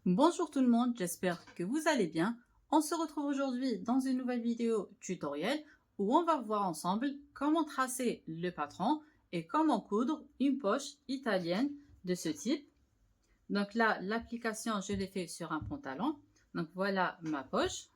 Bonjour tout le monde, j'espère que vous allez bien. On se retrouve aujourd'hui dans une nouvelle vidéo tutoriel où on va voir ensemble comment tracer le patron et comment coudre une poche italienne de ce type. Donc là, l'application, je l'ai fait sur un pantalon. Donc voilà ma poche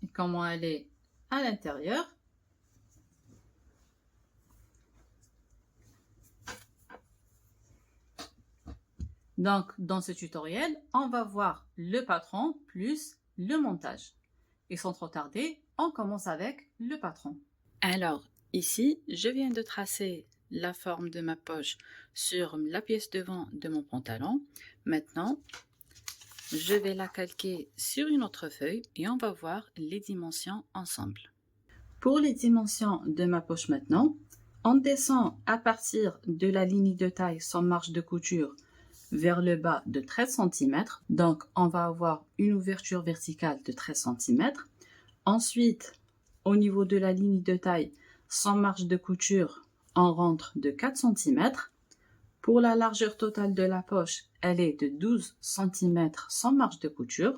et comment elle est à l'intérieur. Donc, dans ce tutoriel, on va voir le patron plus le montage. Et sans trop tarder, on commence avec le patron. Alors, ici, je viens de tracer la forme de ma poche sur la pièce devant de mon pantalon. Maintenant, je vais la calquer sur une autre feuille et on va voir les dimensions ensemble. Pour les dimensions de ma poche maintenant, on descend à partir de la ligne de taille sans marge de couture vers le bas de 13 cm. Donc, on va avoir une ouverture verticale de 13 cm. Ensuite, au niveau de la ligne de taille, sans marge de couture, on rentre de 4 cm. Pour la largeur totale de la poche, elle est de 12 cm sans marge de couture.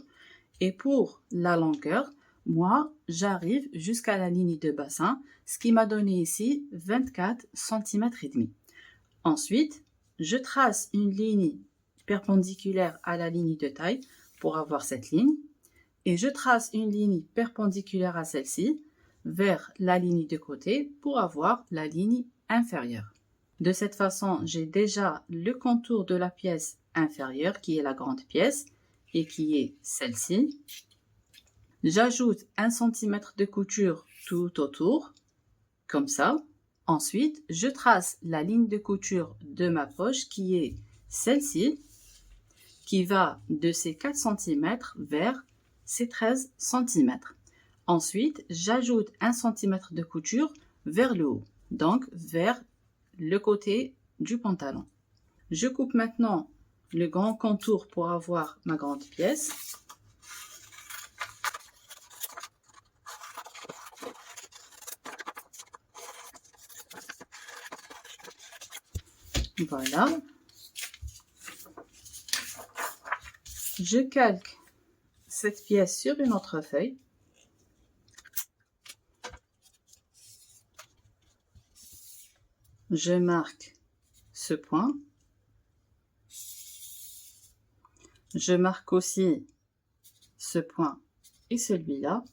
Et pour la longueur, moi, j'arrive jusqu'à la ligne de bassin, ce qui m'a donné ici 24 cm et demi. Ensuite, je trace une ligne perpendiculaire à la ligne de taille pour avoir cette ligne. Et je trace une ligne perpendiculaire à celle-ci vers la ligne de côté pour avoir la ligne inférieure. De cette façon, j'ai déjà le contour de la pièce inférieure qui est la grande pièce et qui est celle-ci. J'ajoute 1 cm de couture tout autour, comme ça. Ensuite, je trace la ligne de couture de ma poche qui est celle-ci, qui va de ces 4 cm vers ces 13 cm. Ensuite, j'ajoute 1 cm de couture vers le haut, donc vers le côté du pantalon. Je coupe maintenant le grand contour pour avoir ma grande pièce. Voilà. Je calque cette pièce sur une autre feuille. Je marque ce point. Je marque aussi ce point et celui-là.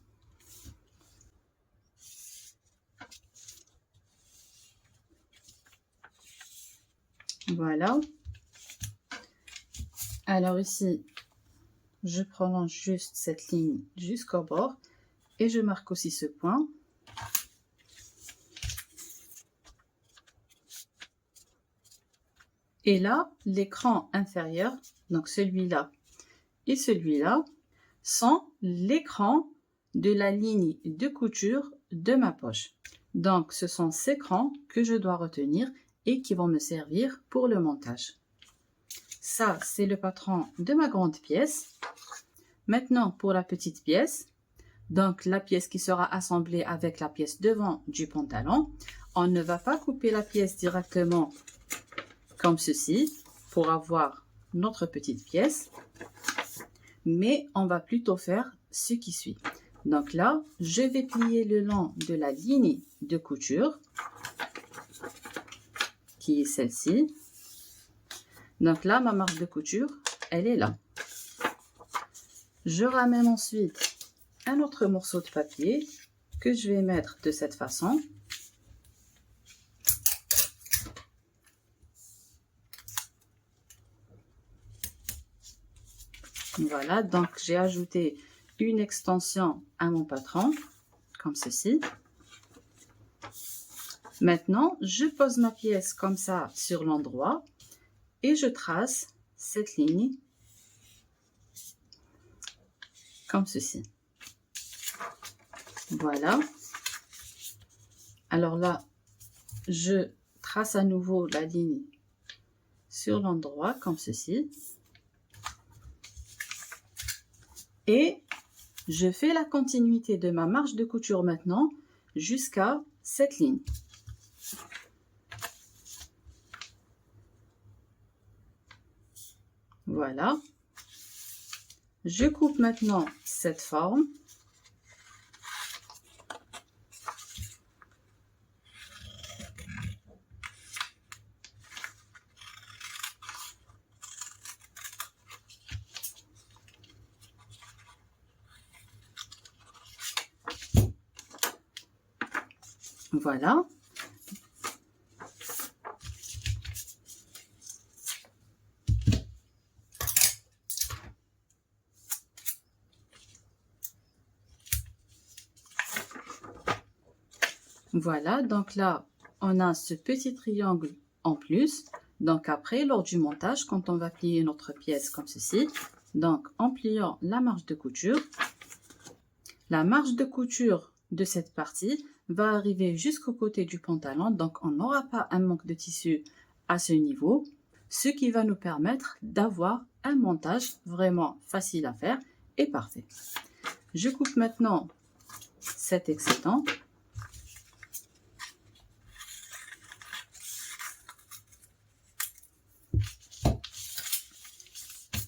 Voilà. Alors ici, je prolonge juste cette ligne jusqu'au bord et je marque aussi ce point. Et là, l'écran inférieur, donc celui-là et celui-là, sont l'écran de la ligne de couture de ma poche. Donc, ce sont ces crans que je dois retenir et qui vont me servir pour le montage. Ça, c'est le patron de ma grande pièce. Maintenant, pour la petite pièce, donc la pièce qui sera assemblée avec la pièce devant du pantalon, on ne va pas couper la pièce directement comme ceci pour avoir notre petite pièce, mais on va plutôt faire ce qui suit. Donc là, je vais plier le long de la ligne de couture, qui est celle-ci. Donc là, ma marque de couture, elle est là. Je ramène ensuite un autre morceau de papier que je vais mettre de cette façon. Voilà, donc j'ai ajouté une extension à mon patron, comme ceci. Maintenant, je pose ma pièce comme ça sur l'endroit et je trace cette ligne comme ceci. Voilà. Alors là, je trace à nouveau la ligne sur l'endroit comme ceci. Et je fais la continuité de ma marge de couture maintenant jusqu'à cette ligne. Voilà. Je coupe maintenant cette forme. Voilà. Voilà, donc là, on a ce petit triangle en plus. Donc après, lors du montage, quand on va plier notre pièce comme ceci, donc en pliant la marge de couture de cette partie va arriver jusqu'au côté du pantalon. Donc on n'aura pas un manque de tissu à ce niveau, ce qui va nous permettre d'avoir un montage vraiment facile à faire et parfait. Je coupe maintenant cet excédent.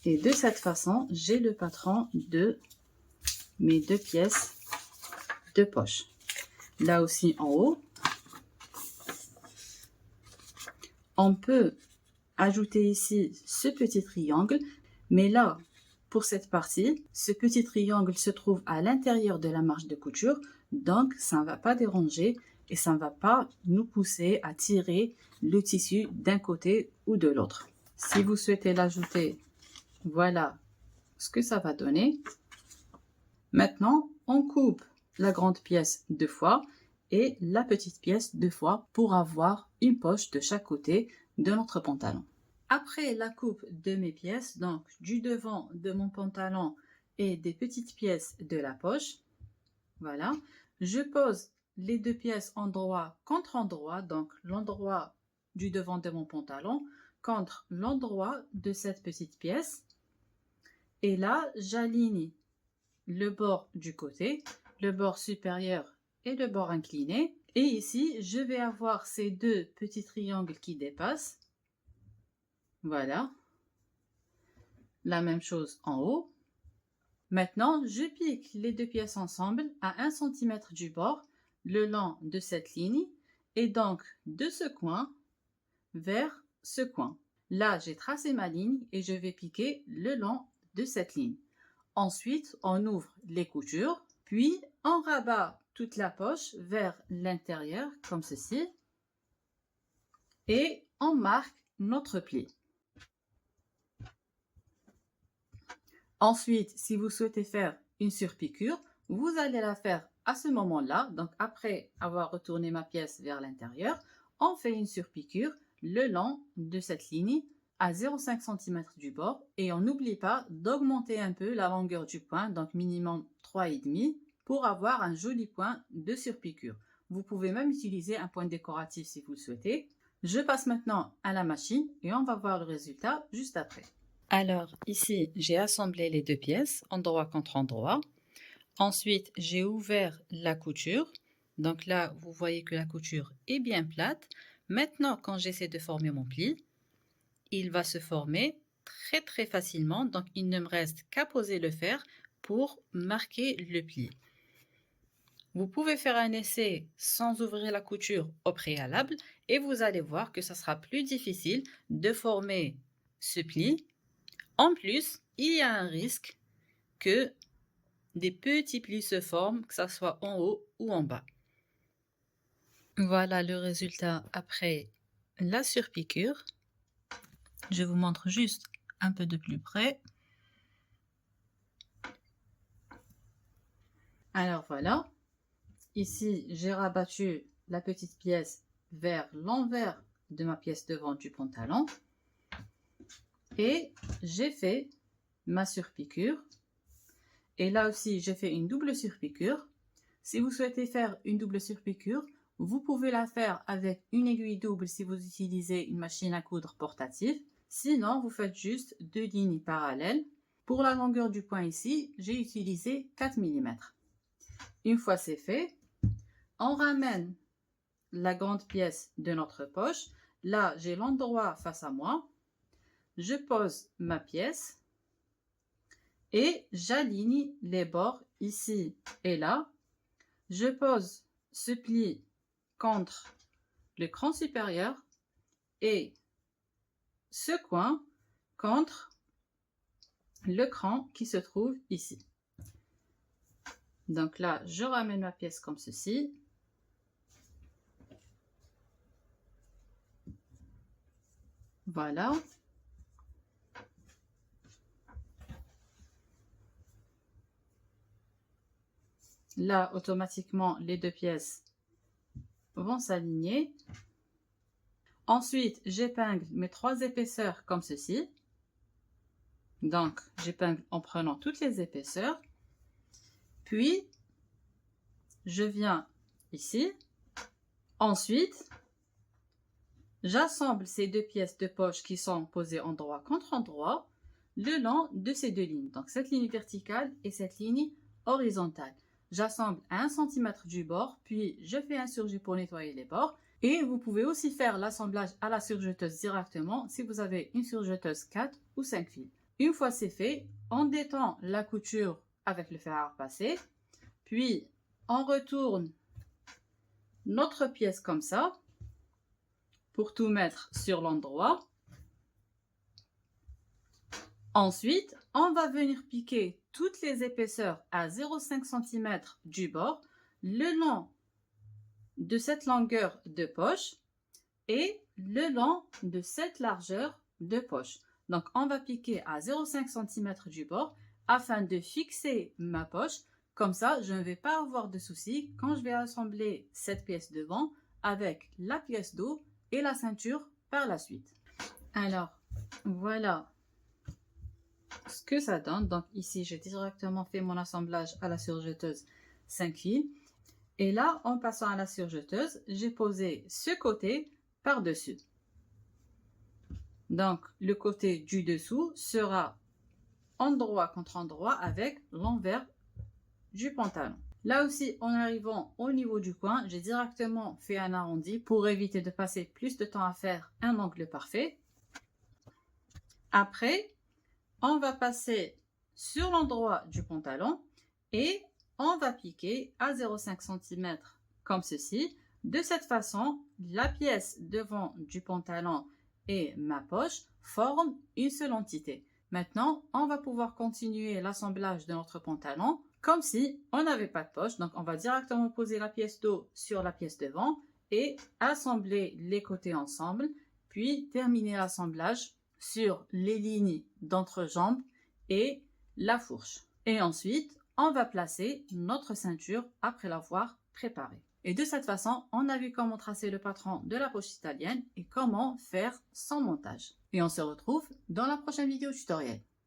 Et de cette façon, j'ai le patron de mes 2 pièces de poche. Là aussi en haut, on peut ajouter ici ce petit triangle, mais là, pour cette partie, ce petit triangle se trouve à l'intérieur de la marge de couture, donc ça ne va pas déranger et ça ne va pas nous pousser à tirer le tissu d'un côté ou de l'autre. Si vous souhaitez l'ajouter, voilà ce que ça va donner. Maintenant, on coupe la grande pièce 2 fois et la petite pièce 2 fois pour avoir une poche de chaque côté de notre pantalon. Après la coupe de mes pièces, donc du devant de mon pantalon et des petites pièces de la poche, voilà, je pose les 2 pièces endroit contre endroit, donc l'endroit du devant de mon pantalon contre l'endroit de cette petite pièce. Et là, j'aligne le bord du côté, le bord supérieur et le bord incliné. Et ici, je vais avoir ces 2 petits triangles qui dépassent. Voilà. La même chose en haut. Maintenant, je pique les 2 pièces ensemble à 1 cm du bord, le long de cette ligne, et donc de ce coin vers ce coin. Là, j'ai tracé ma ligne et je vais piquer le long de cette ligne. Ensuite, on ouvre les coutures, puis on rabat toute la poche vers l'intérieur comme ceci et on marque notre pli. Ensuite, si vous souhaitez faire une surpiqûre, vous allez la faire à ce moment-là. Donc après avoir retourné ma pièce vers l'intérieur, on fait une surpiqûre le long de cette ligne à 0,5 cm du bord et on n'oublie pas d'augmenter un peu la longueur du point, donc minimum 3,5 pour avoir un joli point de surpiqûre. Vous pouvez même utiliser un point décoratif si vous le souhaitez. Je passe maintenant à la machine et on va voir le résultat juste après. Alors ici, j'ai assemblé les 2 pièces, endroit contre endroit. Ensuite, j'ai ouvert la couture. Donc là, vous voyez que la couture est bien plate. Maintenant, quand j'essaie de former mon pli, il va se former très facilement. Donc, il ne me reste qu'à poser le fer pour marquer le pli. Vous pouvez faire un essai sans ouvrir la couture au préalable et vous allez voir que ça sera plus difficile de former ce pli. En plus, il y a un risque que des petits plis se forment, que ce soit en haut ou en bas. Voilà le résultat après la surpiqûre. Je vous montre juste un peu de plus près. Alors voilà, ici j'ai rabattu la petite pièce vers l'envers de ma pièce devant du pantalon et j'ai fait ma surpiqûre. Et là aussi, j'ai fait une double surpiqûre. Si vous souhaitez faire une double surpiqûre, vous pouvez la faire avec une aiguille double si vous utilisez une machine à coudre portative. Sinon, vous faites juste 2 lignes parallèles. Pour la longueur du point ici, j'ai utilisé 4 mm. Une fois c'est fait, on ramène la grande pièce de notre poche. Là, j'ai l'endroit face à moi. je pose ma pièce et j'aligne les bords ici et là. Je pose ce pli contre le cran supérieur et ce coin contre le cran qui se trouve ici. Donc là, je ramène ma pièce comme ceci. Voilà. Là, automatiquement, les deux pièces vont s'aligner. Ensuite, j'épingle mes 3 épaisseurs comme ceci. Donc, j'épingle en prenant toutes les épaisseurs. Puis, je viens ici. Ensuite, j'assemble ces 2 pièces de poche qui sont posées endroit contre endroit le long de ces 2 lignes. Donc, cette ligne verticale et cette ligne horizontale. J'assemble à 1 cm du bord, puis je fais un surjet pour nettoyer les bords. Et vous pouvez aussi faire l'assemblage à la surjeteuse directement si vous avez une surjeteuse 4 ou 5 fils. Une fois c'est fait, on détend la couture avec le fer à repasser, puis on retourne notre pièce comme ça pour tout mettre sur l'endroit. Ensuite, on va venir piquer toutes les épaisseurs à 0,5 cm du bord le long de cette longueur de poche et le long de cette largeur de poche. Donc, on va piquer à 0,5 cm du bord afin de fixer ma poche. Comme ça, je ne vais pas avoir de soucis quand je vais assembler cette pièce devant avec la pièce dos et la ceinture par la suite. Alors, voilà ce que ça donne. Donc ici, j'ai directement fait mon assemblage à la surjeteuse 5 fils. Et là, en passant à la surjeteuse, j'ai posé ce côté par-dessus. Donc, le côté du dessous sera endroit contre endroit avec l'envers du pantalon. Là aussi, en arrivant au niveau du coin, j'ai directement fait un arrondi pour éviter de passer plus de temps à faire un angle parfait. Après, on va passer sur l'endroit du pantalon et on va piquer à 0,5 cm comme ceci. De cette façon, la pièce devant du pantalon et ma poche forment une seule entité. Maintenant, on va pouvoir continuer l'assemblage de notre pantalon comme si on n'avait pas de poche. Donc, on va directement poser la pièce dos sur la pièce devant et assembler les côtés ensemble, puis terminer l'assemblage sur les lignes d'entrejambe et la fourche. Et ensuite, on va placer notre ceinture après l'avoir préparée. Et de cette façon, on a vu comment tracer le patron de la poche italienne et comment faire son montage. Et on se retrouve dans la prochaine vidéo tutoriel.